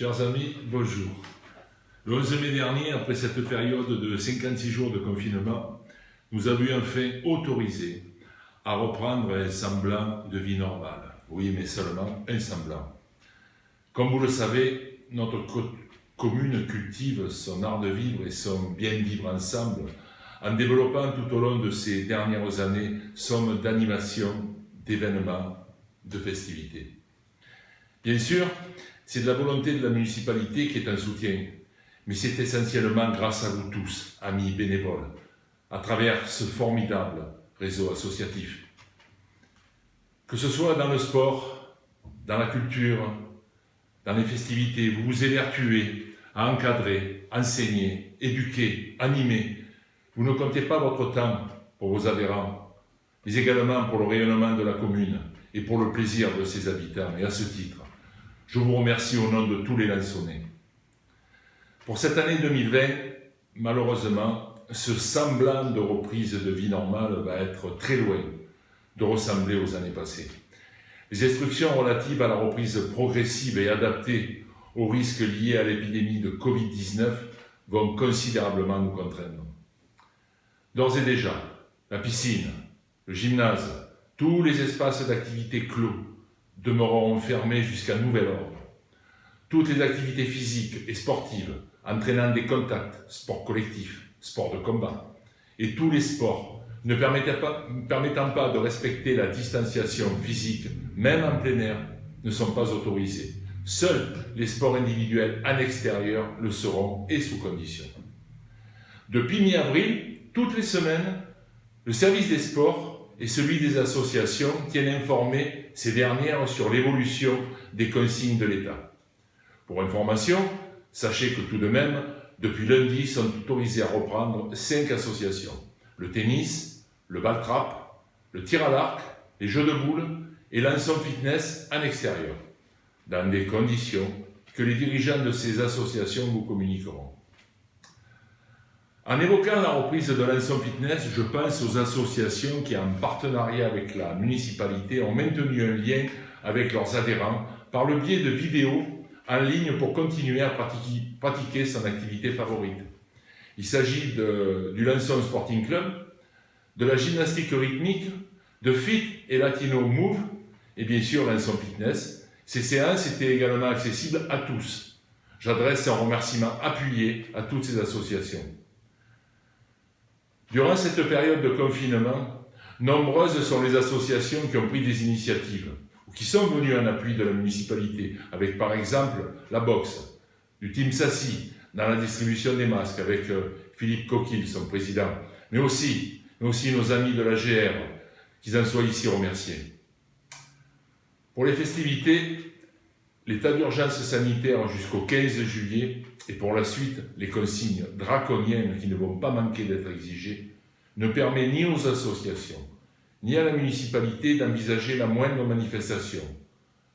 Chers amis, bonjour. Le 11 mai dernier, après cette période de 56 jours de confinement, nous avons enfin autorisé à reprendre un semblant de vie normale. Oui, mais seulement un semblant. Comme vous le savez, notre commune cultive son art de vivre et son bien vivre ensemble en développant tout au long de ces dernières années somme d'animations, d'événements, de festivités. Bien sûr, c'est de la volonté de la municipalité qui est un soutien, mais c'est essentiellement grâce à vous tous, amis bénévoles, à travers ce formidable réseau associatif. Que ce soit dans le sport, dans la culture, dans les festivités, vous vous évertuez à encadrer, enseigner, éduquer, animer. Vous ne comptez pas votre temps pour vos adhérents, mais également pour le rayonnement de la commune et pour le plaisir de ses habitants. Et à ce titre, je vous remercie au nom de tous les Lançonnais. Pour cette année 2020, malheureusement, ce semblant de reprise de vie normale va être très loin de ressembler aux années passées. Les instructions relatives à la reprise progressive et adaptée aux risques liés à l'épidémie de Covid-19 vont considérablement nous contraindre. D'ores et déjà, la piscine, le gymnase, tous les espaces d'activité clos demeureront fermés jusqu'à nouvel ordre. Toutes les activités physiques et sportives entraînant des contacts, sport collectif, sport de combat, et tous les sports ne permettant pas de respecter la distanciation physique, même en plein air, ne sont pas autorisés. Seuls les sports individuels en extérieur le seront et sous condition. Depuis mi-avril, toutes les semaines, le service des sports et celui des associations tiennent informés ces dernières sur l'évolution des consignes de l'État. Pour information, sachez que tout de même, depuis lundi, sont autorisées à reprendre 5 associations. Le tennis, le ball-trap, le tir à l'arc, les jeux de boules et l'ensemble fitness en extérieur, dans des conditions que les dirigeants de ces associations vous communiqueront. En évoquant la reprise de l'ensemble fitness, je pense aux associations qui, en partenariat avec la municipalité, ont maintenu un lien avec leurs adhérents par le biais de vidéos en ligne pour continuer à pratiquer son activité favorite. Il s'agit du Lançon Sporting Club, de la gymnastique rythmique, de Fit et Latino Move, et bien sûr Lançon Fitness. Ces séances étaient également accessibles à tous. J'adresse un remerciement appuyé à toutes ces associations. Durant cette période de confinement, nombreuses sont les associations qui ont pris des initiatives ou qui sont venues en appui de la municipalité, avec par exemple la boxe, du Team Sassi dans la distribution des masques avec Philippe Coquille, son président, mais aussi nos amis de la GR, qu'ils en soient ici remerciés. Pour les festivités, l'état d'urgence sanitaire jusqu'au 15 juillet et pour la suite, les consignes draconiennes qui ne vont pas manquer d'être exigées, ne permet ni aux associations, ni à la municipalité d'envisager la moindre manifestation.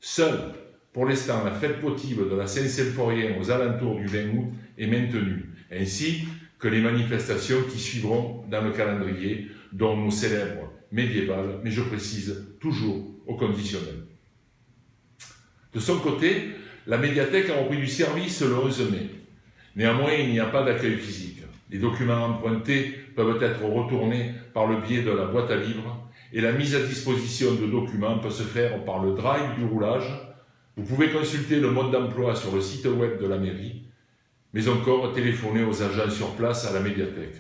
Seule, pour l'instant, la fête votive de la Saint-Symphorien aux alentours du 20 août est maintenue, ainsi que les manifestations qui suivront dans le calendrier, dont nos célèbres médiévales, mais je précise toujours au conditionnel. De son côté, la médiathèque a repris du service le 11 mai. Néanmoins, il n'y a pas d'accueil physique. Les documents empruntés peuvent être retournés par le biais de la boîte à livres et la mise à disposition de documents peut se faire par le drive du roulage. Vous pouvez consulter le mode d'emploi sur le site web de la mairie, mais encore téléphoner aux agents sur place à la médiathèque.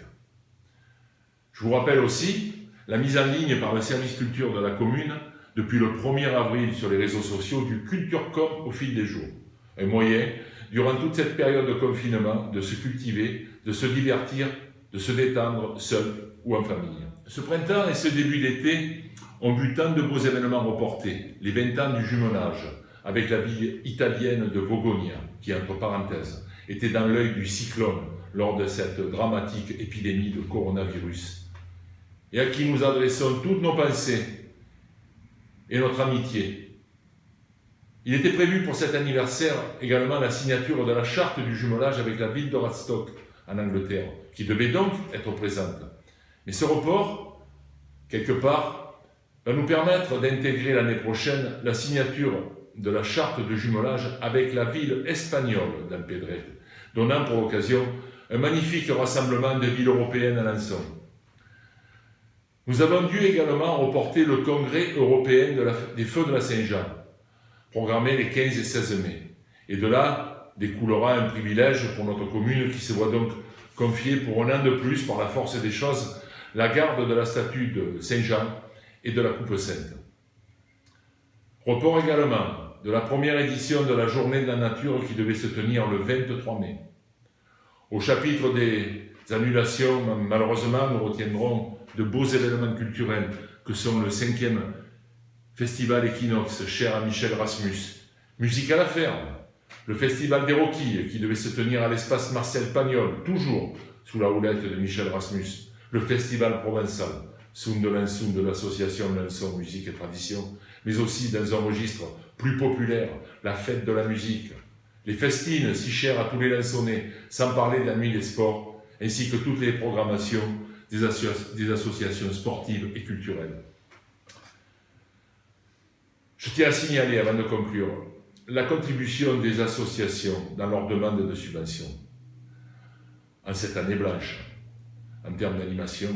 Je vous rappelle aussi la mise en ligne par le service culture de la commune depuis le 1er avril sur les réseaux sociaux du CultureCom au fil des jours. Un moyen, durant toute cette période de confinement, de se cultiver, de se divertir, de se détendre seul ou en famille. Ce printemps et ce début d'été ont vu tant de beaux événements reportés. Les 20 ans du jumelage avec la ville italienne de Vogonia, qui, entre parenthèses, était dans l'œil du cyclone lors de cette dramatique épidémie de coronavirus, et à qui nous adressons toutes nos pensées et notre amitié. Il était prévu pour cet anniversaire également la signature de la charte du jumelage avec la ville de Radstock en Angleterre, qui devait donc être présente. Mais ce report, quelque part, va nous permettre d'intégrer l'année prochaine la signature de la charte de jumelage avec la ville espagnole d'Empedred, donnant pour l'occasion un magnifique rassemblement de villes européennes à Lançon. Nous avons dû également reporter le congrès européen des Feux de la Saint-Jean, programmé les 15 et 16 mai. Et de là découlera un privilège pour notre commune qui se voit donc confier pour un an de plus, par la force des choses, la garde de la statue de Saint-Jean et de la Coupe Sainte. Report également de la première édition de la Journée de la Nature qui devait se tenir le 23 mai. Au chapitre des annulations, malheureusement, nous retiendrons de beaux événements culturels que sont le 5e Festival Equinox, cher à Michel Rasmus, Musique à la ferme, le Festival des Roquilles qui devait se tenir à l'espace Marcel Pagnol, toujours sous la houlette de Michel Rasmus, le Festival Provençal, Sound de Lançon de l'association Lançon Musique et Tradition, mais aussi dans un registre plus populaire, la fête de la musique, les festines si chères à tous les Lançonnais, sans parler de la nuit des sports, ainsi que toutes les programmations des associations sportives et culturelles. Je tiens à signaler, avant de conclure, la contribution des associations dans leur demande de subvention. En cette année blanche, en termes d'animation,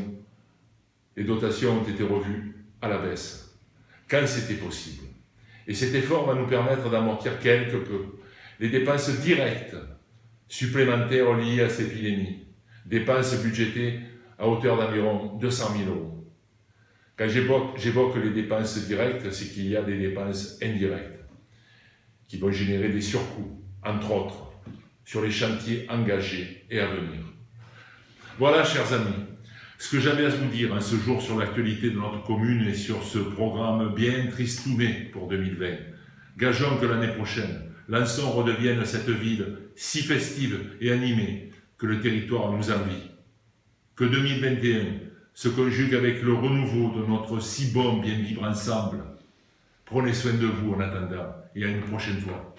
les dotations ont été revues à la baisse, quand c'était possible. Et cet effort va nous permettre d'amortir quelque peu les dépenses directes supplémentaires liées à cette épidémie, dépenses budgétées à hauteur d'environ 200 000 €. Quand j'évoque les dépenses directes, c'est qu'il y a des dépenses indirectes qui vont générer des surcoûts, entre autres, sur les chantiers engagés et à venir. Voilà, chers amis, ce que j'avais à vous dire ce jour sur l'actualité de notre commune et sur ce programme bien tristouné pour 2020. Gageons que l'année prochaine, Lançon redevienne cette ville si festive et animée que le territoire nous envie. Que 2021 se conjugue avec le renouveau de notre si bon bien vivre ensemble. Prenez soin de vous en attendant et à une prochaine fois.